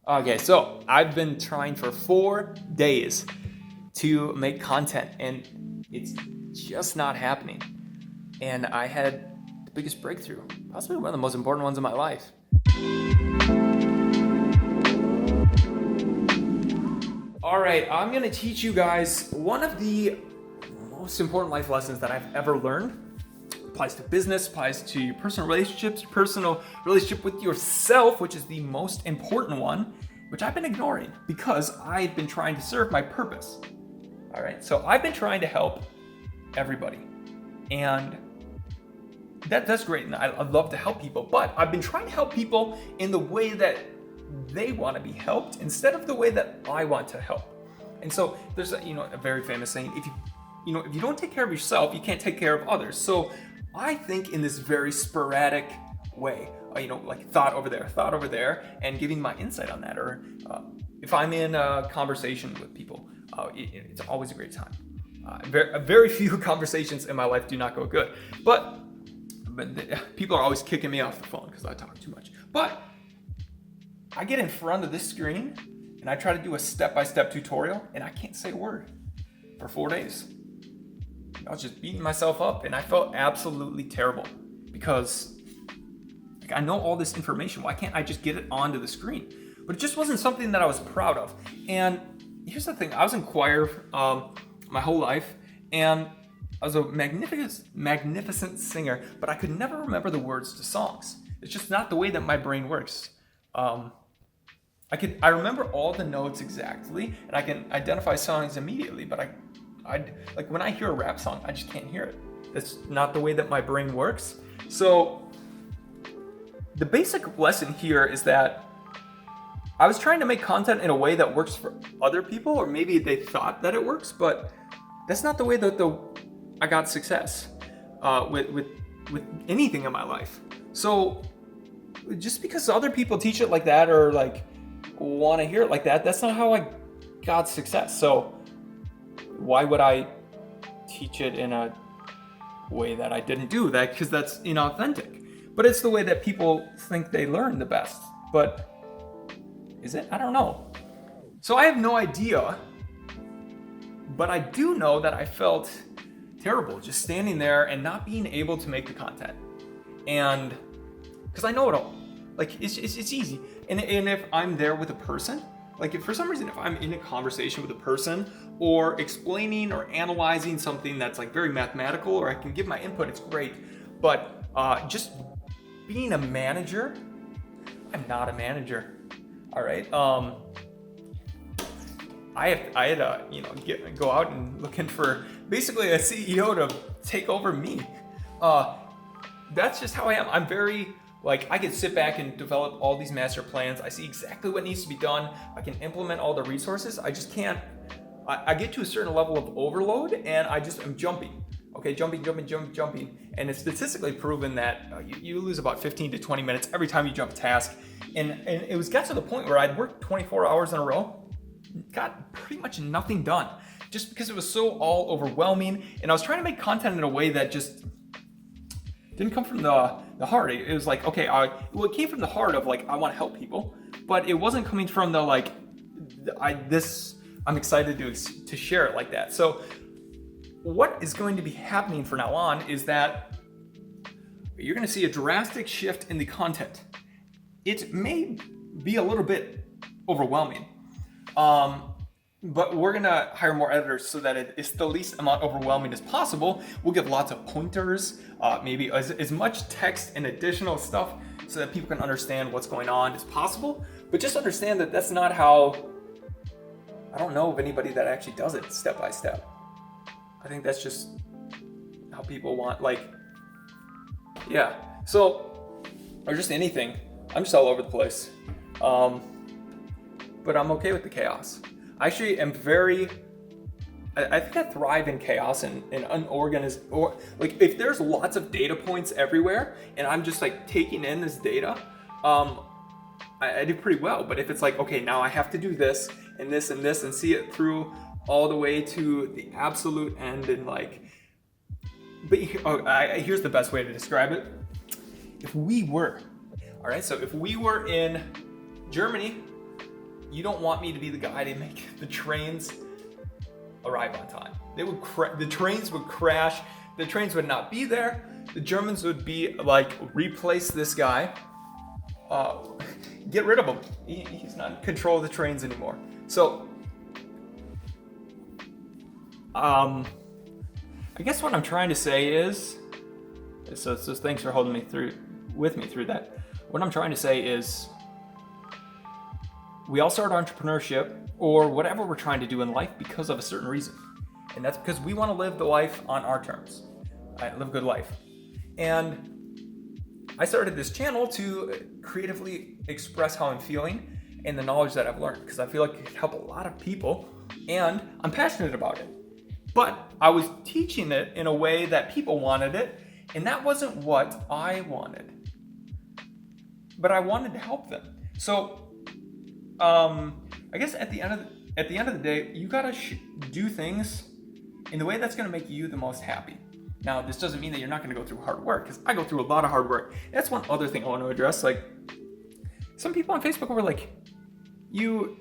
Okay, so I've been trying for 4 days to make content and it's just not happening. And I had the biggest breakthrough, possibly one of the most important ones in my life. All right, I'm gonna teach you guys one of the most important life lessons that I've ever learned. Applies to business, applies to your personal relationships, your personal relationship with yourself, which is the most important one, which I've been ignoring because I've been trying to serve my purpose. All right, so I've been trying to help everybody, and that's great, and I'd love to help people, but I've been trying to help people in the way that they want to be helped instead of the way that I want to help. And so there's a very famous saying: if you don't take care of yourself, you can't take care of others. So I think in this very sporadic way, like thought over there, and giving my insight on that. Or if I'm in a conversation with people, it's always a great time. Very few conversations in my life do not go good, but people are always kicking me off the phone because I talk too much. But I get in front of this screen and I try to do a step-by-step tutorial, and I can't say a word for 4 days. I was just beating myself up, and I felt absolutely terrible because I know all this information. Why can't I just get it onto the screen? But it just wasn't something that I was proud of. And here's the thing: I was in choir my whole life, and I was a magnificent singer, but I could never remember the words to songs. It's just not the way that my brain works. I remember all the notes exactly, and I can identify songs immediately, but I like when I hear a rap song, I just can't hear it. That's not the way that my brain works. So the basic lesson here is that I was trying to make content in a way that works for other people, or maybe they thought that it works, but that's not the way that I got success with anything in my life. So just because other people teach it like that, or like want to hear it like that, that's not how I got success. So why would I teach it in a way that I didn't do that? Because that's inauthentic. But it's the way that people think they learn the best. But is it? I don't know. So I have no idea. But I do know that I felt terrible just standing there and not being able to make the content. And because I know it all. Like it's easy. And if I'm there with a person, like if for some reason, if I'm in a conversation with a person or explaining or analyzing something that's like very mathematical, or I can give my input, it's great. But just being a manager, I'm not a manager. All right. I had to go out and looking for basically a CEO to take over me. That's just how I am. I'm very I can sit back and develop all these master plans. I see exactly what needs to be done. I can implement all the resources. I just can't. I get to a certain level of overload, and I just am jumping. Okay, jumping. And it's statistically proven that you lose about 15 to 20 minutes every time you jump a task. And it got to the point where I'd worked 24 hours in a row, got pretty much nothing done, just because it was so all overwhelming. And I was trying to make content in a way that just didn't come from the heart. It was like, okay, it came from the heart of I want to help people, but it wasn't coming from the I'm excited to share it like that. So what is going to be happening from now on is that you're going to see a drastic shift in the content. It may be a little bit overwhelming, but we're going to hire more editors so that it's the least amount overwhelming as possible. We'll give lots of pointers, maybe as much text and additional stuff so that people can understand what's going on as possible. But just understand that that's not how, I don't know of anybody that actually does it step by step. I think that's just how people want, so, or just anything. I'm just all over the place. But I'm okay with the chaos. I actually am I think I thrive in chaos and unorganized, or if there's lots of data points everywhere and I'm just taking in this data, I do pretty well. But if it's okay, now I have to do this and this and this and see it through all the way to the absolute end, and here's the best way to describe it. If we were in Germany you don't want me to be the guy to make the trains arrive on time. The trains would crash. The trains would not be there. The Germans would be like, replace this guy. Get rid of him. He's not in control of the trains anymore. So, I guess what I'm trying to say is, so thanks for holding me with me through that. What I'm trying to say is, we all start entrepreneurship or whatever we're trying to do in life because of a certain reason. And that's because we want to live the life on our terms. Live a good life. And I started this channel to creatively express how I'm feeling and the knowledge that I've learned, because I feel like it could help a lot of people and I'm passionate about it. But I was teaching it in a way that people wanted it, and that wasn't what I wanted. But I wanted to help them. So I guess at the end of the day, you gotta do things in the way that's gonna make you the most happy. Now, this doesn't mean that you're not gonna go through hard work, because I go through a lot of hard work. That's one other thing I want to address. Like, some people on Facebook were like, you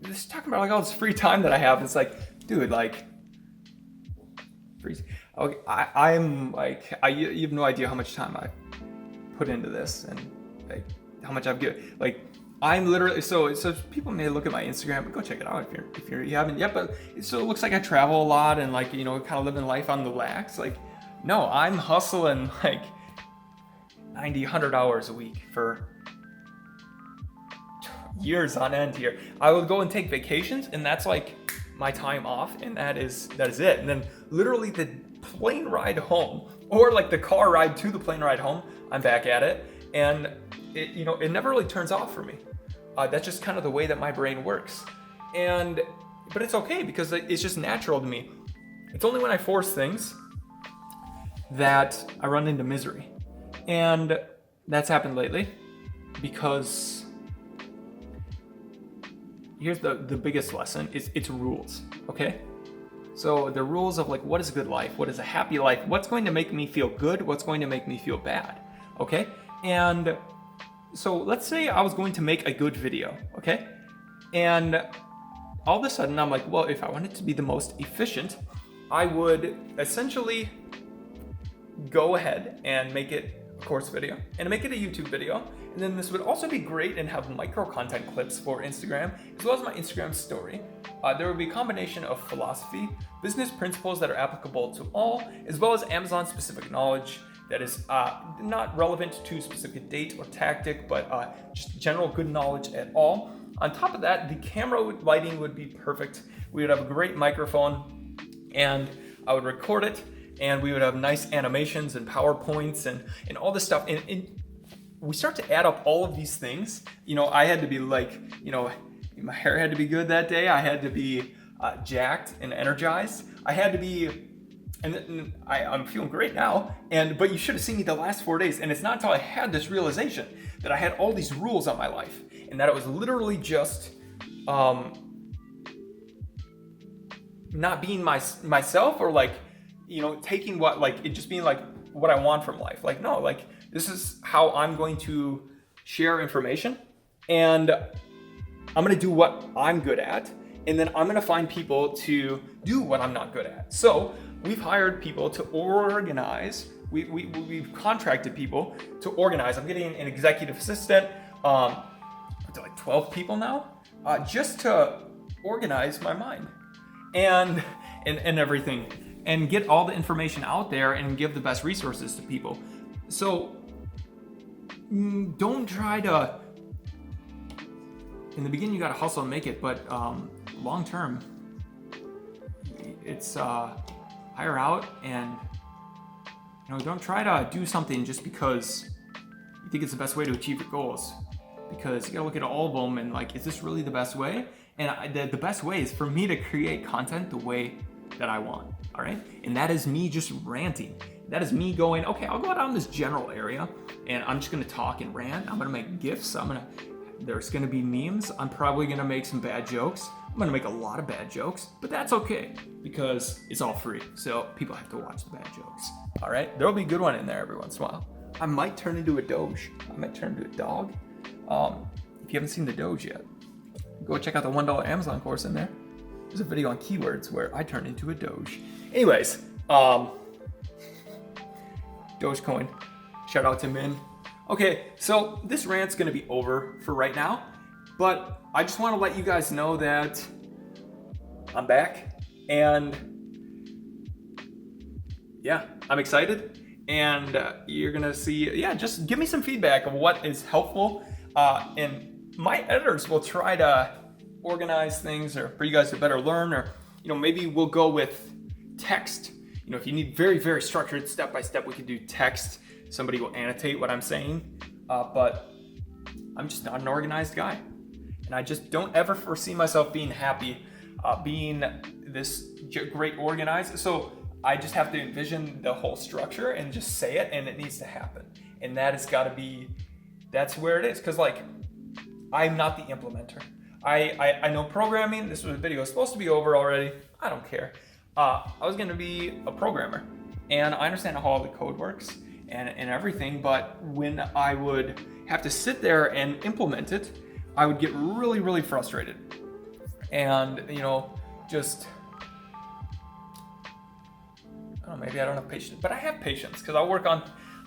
just talking about like all this free time that I have. It's like, dude, like, okay, I'm like, you have no idea how much time I put into this and like how much I've given. Like, I'm literally, so people may look at my Instagram, but go check it out if you haven't yet. But so it looks like I travel a lot and like, you know, kind of living life on the lax. Like, no, I'm hustling like 90, 100 hours a week for years on end here. I will go and take vacations, and that's like my time off, and that is it. And then literally the plane ride home, or like the car ride to the plane ride home, I'm back at it, and it, you know, it never really turns off for me. That's just kind of the way that my brain works, but it's okay because it's just natural to me. It's only when I force things that I run into misery, and that's happened lately because here's the biggest lesson is it's rules, okay? So the rules of like, what is a good life? What is a happy life? What's going to make me feel good? What's going to make me feel bad? Okay? And so let's say I was going to make a good video, okay? And all of a sudden I'm like, well, if I wanted to be the most efficient, I would essentially go ahead and make it a course video and make it a YouTube video. And then this would also be great and have micro content clips for Instagram, as well as my Instagram story. There would be a combination of philosophy, business principles that are applicable to all, as well as Amazon specific knowledge that is not relevant to a specific date or tactic, but just general good knowledge at all. On top of that, the camera lighting would be perfect. We would have a great microphone, and I would record it, and we would have nice animations and PowerPoints and all this stuff. And we start to add up all of these things. You know, I had to be like, you know, my hair had to be good that day. I had to be jacked and energized. I had to be, and I'm feeling great now. But you should have seen me the last 4 days. And it's not until I had this realization that I had all these rules on my life, and that it was literally just not being myself, or like, you know, taking what, like, it just being like what I want from life. Like, no, like, this is how I'm going to share information, and I'm going to do what I'm good at, and then I'm going to find people to do what I'm not good at. So we've hired people to organize. We've contracted people to organize. I'm getting an executive assistant, to like 12 people now, just to organize my mind and everything, and get all the information out there and give the best resources to people. So don't try to, in the beginning you gotta hustle and make it, but long term, it's hire out, and you know, don't try to do something just because you think it's the best way to achieve your goals, because you gotta look at all of them and like, is this really the best way? And the best way is for me to create content the way that I want, all right? And that is me just ranting. That is me going, okay, I'll go down this general area and I'm just gonna talk and rant. I'm gonna make GIFs. There's gonna be memes. I'm probably gonna make some bad jokes. I'm gonna make a lot of bad jokes, but that's okay because it's all free. So people have to watch the bad jokes, all right? There'll be a good one in there every once in a while. I might turn into a Doge. I might turn into a dog. If you haven't seen the Doge yet, Go check out the $1 Amazon course in there. There's a video on keywords where I turned into a Doge. Anyways, Dogecoin. Shout out to Min. Okay, so this rant's gonna be over for right now, but I just want to let you guys know that I'm back, and yeah, I'm excited. And you're gonna see, just give me some feedback of what is helpful, and my editors will try to organize things or for you guys to better learn, or maybe we'll go with text. If you need very, very structured step by step, we could do text. Somebody will annotate what I'm saying, but I'm just not an organized guy, and I just don't ever foresee myself being happy being this great organized. So I just have to envision the whole structure and just say it, and it needs to happen. And that has got to be, that's where it is. Because I'm not the implementer. I know programming. This video is supposed to be over already. I don't care. I was going to be a programmer, and I understand how all the code works and everything. But when I would have to sit there and implement it, I would get really, really frustrated. And, just... maybe I don't have patience, but I have patience because I'll work on,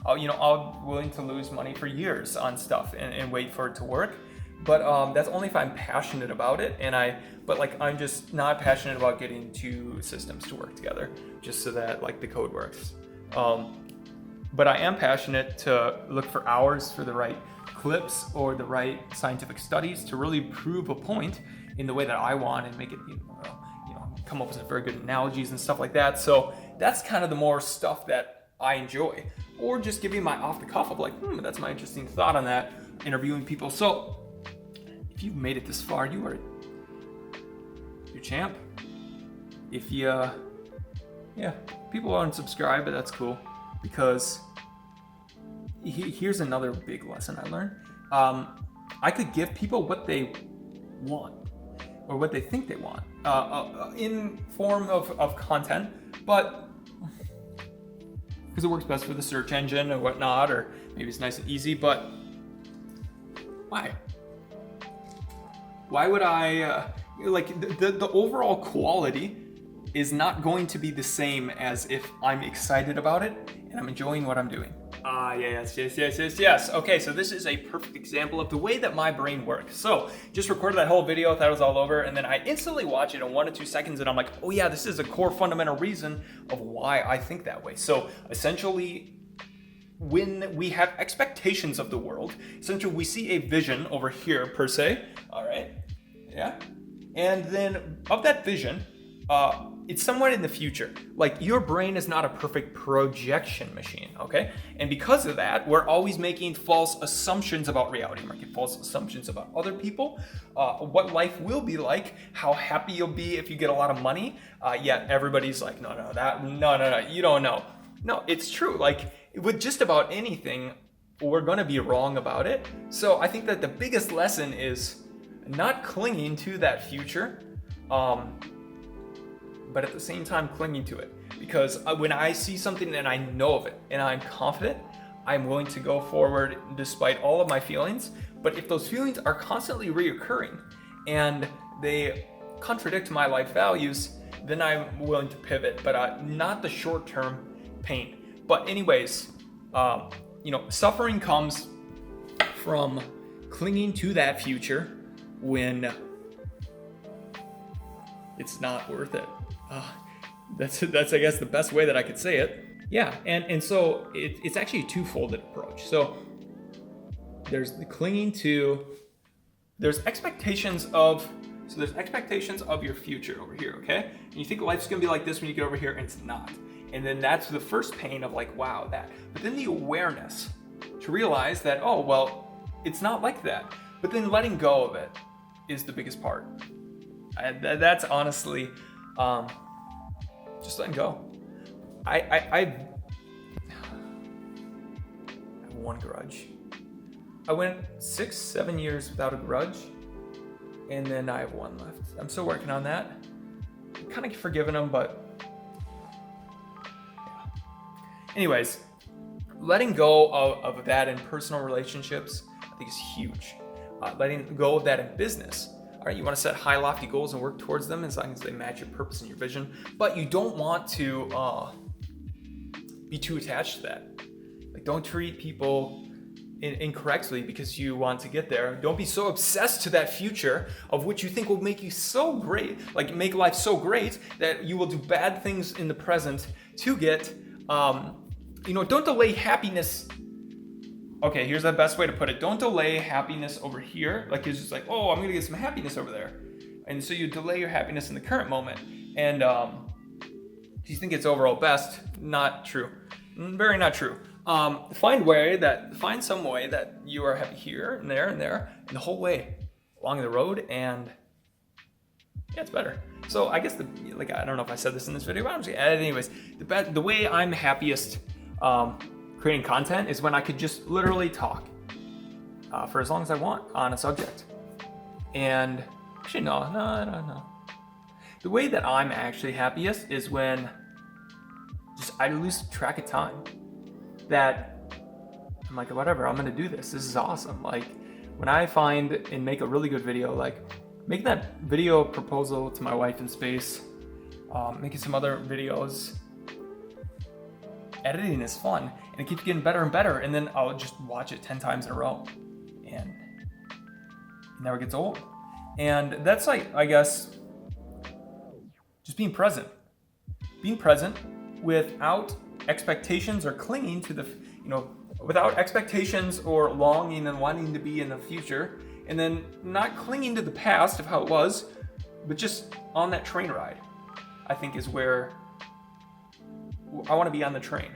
I'm willing to lose money for years on stuff and wait for it to work. But that's only if I'm passionate about it, I'm just not passionate about getting two systems to work together just so that the code works. But I am passionate to look for hours for the right clips or the right scientific studies to really prove a point in the way that I want and make it, come up with some very good analogies and stuff like that. So that's kind of the more stuff that I enjoy, or just giving my off the cuff of that's my interesting thought on that, interviewing people. So if you've made it this far, you're champ. If you, people aren't subscribed, but that's cool, because here's another big lesson I learned. I could give people what they want, or what they think they want, in form of content, but because it works best for the search engine and whatnot, or maybe it's nice and easy, but why? Why would I, the overall quality is not going to be the same as if I'm excited about it and I'm enjoying what I'm doing. Yes. Okay, so this is a perfect example of the way that my brain works. So just recorded that whole video, thought it was all over, and then I instantly watch it in 1 to 2 seconds, and I'm like, oh yeah, this is a core fundamental reason of why I think that way. So essentially, when we have expectations of the world, essentially we see a vision over here per se, all right? Yeah. And then of that vision, it's somewhat in the future. Your brain is not a perfect projection machine, okay? And because of that, we're always making false assumptions about reality. We're making false assumptions about other people, what life will be like, how happy you'll be if you get a lot of money. Yet everybody's like, no, you don't know. No, it's true. With just about anything, we're gonna be wrong about it. So I think that the biggest lesson is not clinging to that future, but at the same time clinging to it. Because when I see something and I know of it and I'm confident, I'm willing to go forward despite all of my feelings. But if those feelings are constantly reoccurring and they contradict my life values, then I'm willing to pivot, but not the short-term pain. But anyways, suffering comes from clinging to that future when it's not worth it. That's I guess the best way that I could say it. Yeah, and so it's actually a two-folded approach. So there's the clinging to, there's expectations of your future over here, okay? And you think life's gonna be like this when you get over here, and it's not. And then that's the first pain of wow, that. But then the awareness to realize that, oh, well, it's not like that. But then letting go of it is the biggest part. That's honestly, just letting go. I have one grudge. I went 6-7 years without a grudge, and then I have one left. I'm still working on that. I'm kind of forgiving them, but yeah. Anyways, letting go of that in personal relationships, I think is huge. Letting go of that in business. All right, you want to set high, lofty goals and work towards them as long as they match your purpose and your vision. But you don't want to be too attached to that. Like, don't treat people incorrectly because you want to get there. Don't be so obsessed to that future of which you think will make you so great, like make life so great that you will do bad things in the present to get, don't delay happiness. Okay, here's the best way to put it. Don't delay happiness over here. Like, it's just like, oh, I'm gonna get some happiness over there. And so you delay your happiness in the current moment. And you think it's overall best. Not true. Very not true. Find some way that you are happy here and there and the whole way along the road, and yeah, it's better. So I guess I don't know if I said this in this video, but I'm just gonna add it anyways. The way I'm happiest creating content is when I could just literally talk for as long as I want on a subject. And actually, no. The way that I'm actually happiest is when I lose track of time. That I'm like, whatever, I'm gonna do this. This is awesome. Like, when I find and make a really good video, like making that video proposal to my wife in space, making some other videos, editing is fun, and it keeps getting better and better. And then I'll just watch it 10 times in a row, and it never gets old. And that's like, I guess, just being present without expectations or clinging to the, without expectations or longing and wanting to be in the future, and then not clinging to the past of how it was, but just on that train ride, I think is where I want to be on the train.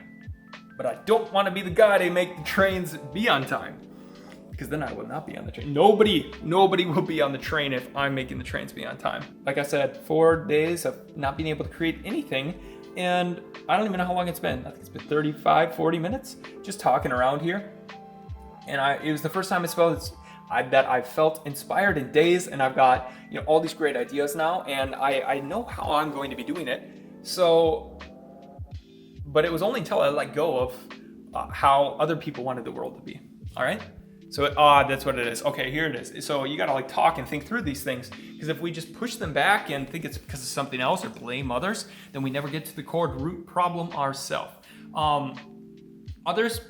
But I don't want to be the guy to make the trains be on time, because then I will not be on the train. Nobody will be on the train if I'm making the trains be on time. Like I said, 4 days of not being able to create anything, and I don't even know how long it's been. I think it's been 35, 40 minutes just talking around here. And it was the first time I've felt inspired in days, and I've got all these great ideas now, and I know how I'm going to be doing it. So, but it was only until I let go of how other people wanted the world to be. All right. So that's what it is. Okay, here it is. So you gotta talk and think through these things, because if we just push them back and think it's because of something else or blame others, then we never get to the core root problem ourselves.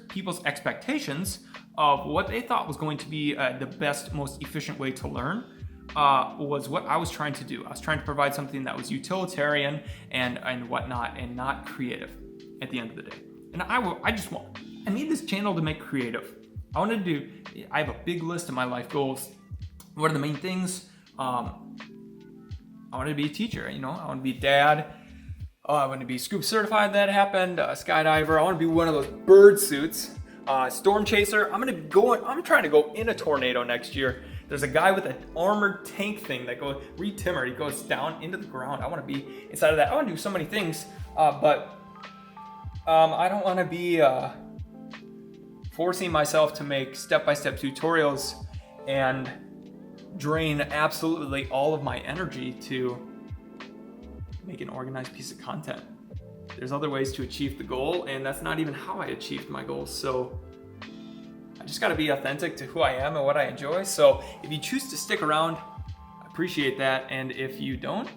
People's expectations of what they thought was going to be the best, most efficient way to learn was what I was trying to do. I was trying to provide something that was utilitarian and whatnot, and not creative at the end of the day. And I need this channel to make creative. I have a big list of my life goals. What are the main things? I want to be a teacher, I want to be a dad. I want to be scuba certified. That happened. Skydiver. I want to be one of those bird suits. Storm chaser. I'm trying to go in a tornado next year. There's a guy with an armored tank thing that goes re-timmered. He goes down into the ground. I want to be inside of that. I want to do so many things, but I don't want to be forcing myself to make step-by-step tutorials and drain absolutely all of my energy to make an organized piece of content. There's other ways to achieve the goal, and that's not even how I achieved my goals. So I just got to be authentic to who I am and what I enjoy. So if you choose to stick around, I appreciate that. And if you don't,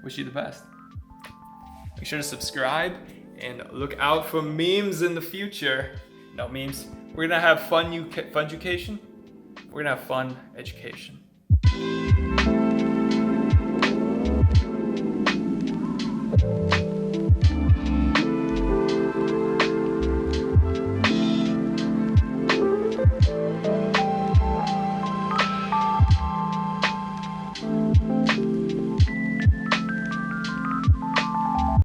wish you the best. Make sure to subscribe and look out for memes in the future. No memes. We're gonna have fun education. We're gonna have fun education.